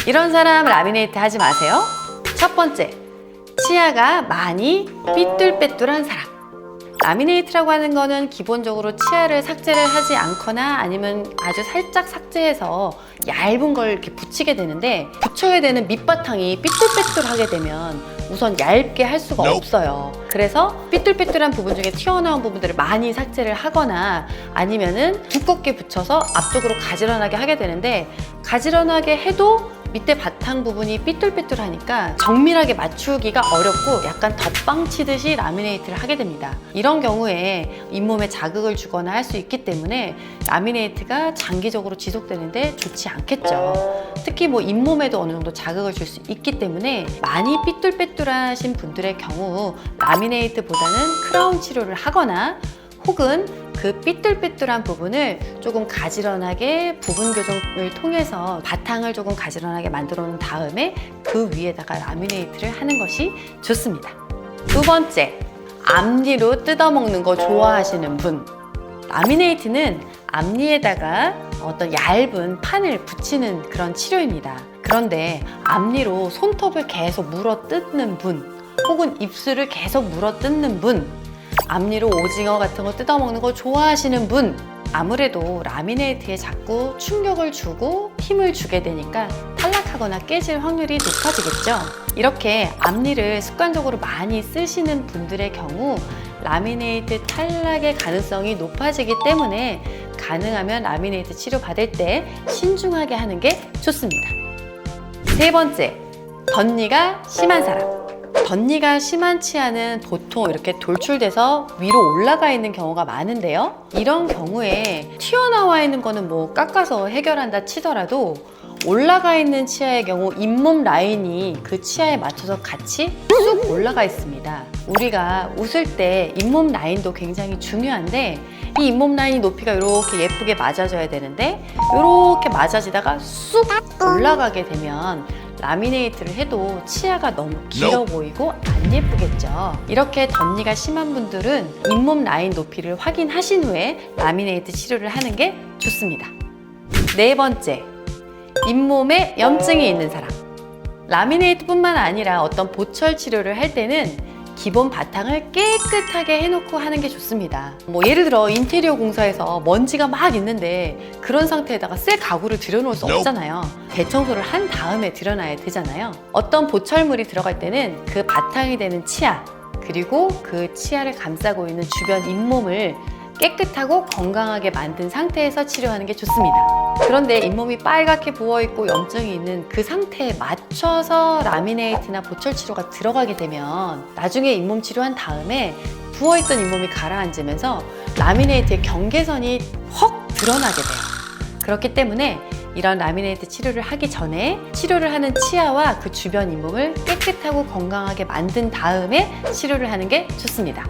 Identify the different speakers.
Speaker 1: 이런 사람 라미네이트 하지 마세요. 첫 번째, 치아가 많이 삐뚤빼뚤한 사람. 라미네이트라고 하는 거는 기본적으로 치아를 삭제를 하지 않거나 아니면 아주 살짝 삭제해서 얇은 걸 이렇게 붙이게 되는데, 붙여야 되는 밑바탕이 삐뚤빼뚤하게 되면 우선 얇게 할 수가 없어요. 그래서 삐뚤빼뚤한 부분 중에 튀어나온 부분들을 많이 삭제를 하거나 아니면은 두껍게 붙여서 앞쪽으로 가지런하게 하게 되는데, 가지런하게 해도 밑에 바탕 부분이 삐뚤빼뚤하니까 정밀하게 맞추기가 어렵고 약간 덧방 치듯이 라미네이트를 하게 됩니다. 이런 경우에 잇몸에 자극을 주거나 할 수 있기 때문에 라미네이트가 장기적으로 지속되는데 좋지 않겠죠. 특히 뭐 잇몸에도 어느 정도 자극을 줄 수 있기 때문에 많이 삐뚤빼뚤하신 분들의 경우 라미네이트보다는 크라운 치료를 하거나 혹은 그 삐뚤빼뚤한 부분을 조금 가지런하게 부분 교정을 통해서 바탕을 조금 가지런하게 만들어 놓은 다음에 그 위에다가 라미네이트를 하는 것이 좋습니다. 두 번째, 앞니로 뜯어먹는 거 좋아하시는 분. 라미네이트는 앞니에다가 어떤 얇은 판을 붙이는 그런 치료입니다. 그런데 앞니로 손톱을 계속 물어 뜯는 분, 혹은 입술을 계속 물어 뜯는 분, 앞니로 오징어 같은 거 뜯어먹는 거 좋아하시는 분, 아무래도 라미네이트에 자꾸 충격을 주고 힘을 주게 되니까 탈락하거나 깨질 확률이 높아지겠죠. 이렇게 앞니를 습관적으로 많이 쓰시는 분들의 경우 라미네이트 탈락의 가능성이 높아지기 때문에 가능하면 라미네이트 치료 받을 때 신중하게 하는 게 좋습니다. 세 번째, 덧니가 심한 사람. 덧니가 심한 치아는 보통 이렇게 돌출돼서 위로 올라가 있는 경우가 많은데요. 이런 경우에 튀어나와 있는 거는 뭐 깎아서 해결한다 치더라도 올라가 있는 치아의 경우 잇몸 라인이 그 치아에 맞춰서 같이 쑥 올라가 있습니다. 우리가 웃을 때 잇몸 라인도 굉장히 중요한데 이 잇몸 라인 높이가 이렇게 예쁘게 맞아져야 되는데 이렇게 맞아지다가 쑥 올라가게 되면 라미네이트를 해도 치아가 너무 길어 보이고 안 예쁘겠죠. 이렇게 덧니가 심한 분들은 잇몸 라인 높이를 확인하신 후에 라미네이트 치료를 하는 게 좋습니다. 네 번째, 잇몸에 염증이 있는 사람. 라미네이트뿐만 아니라 어떤 보철 치료를 할 때는 기본 바탕을 깨끗하게 해놓고 하는 게 좋습니다. 뭐 예를 들어 인테리어 공사에서 먼지가 막 있는데 그런 상태에다가 새 가구를 들여놓을 수 없잖아요. 대청소를 한 다음에 들여놔야 되잖아요. 어떤 보철물이 들어갈 때는 그 바탕이 되는 치아, 그리고 그 치아를 감싸고 있는 주변 잇몸을 깨끗하고 건강하게 만든 상태에서 치료하는 게 좋습니다. 그런데 잇몸이 빨갛게 부어있고 염증이 있는 그 상태에 맞춰서 라미네이트나 보철 치료가 들어가게 되면 나중에 잇몸 치료한 다음에 부어있던 잇몸이 가라앉으면서 라미네이트의 경계선이 헉 드러나게 돼요. 그렇기 때문에 이런 라미네이트 치료를 하기 전에 치료를 하는 치아와 그 주변 잇몸을 깨끗하고 건강하게 만든 다음에 치료를 하는 게 좋습니다.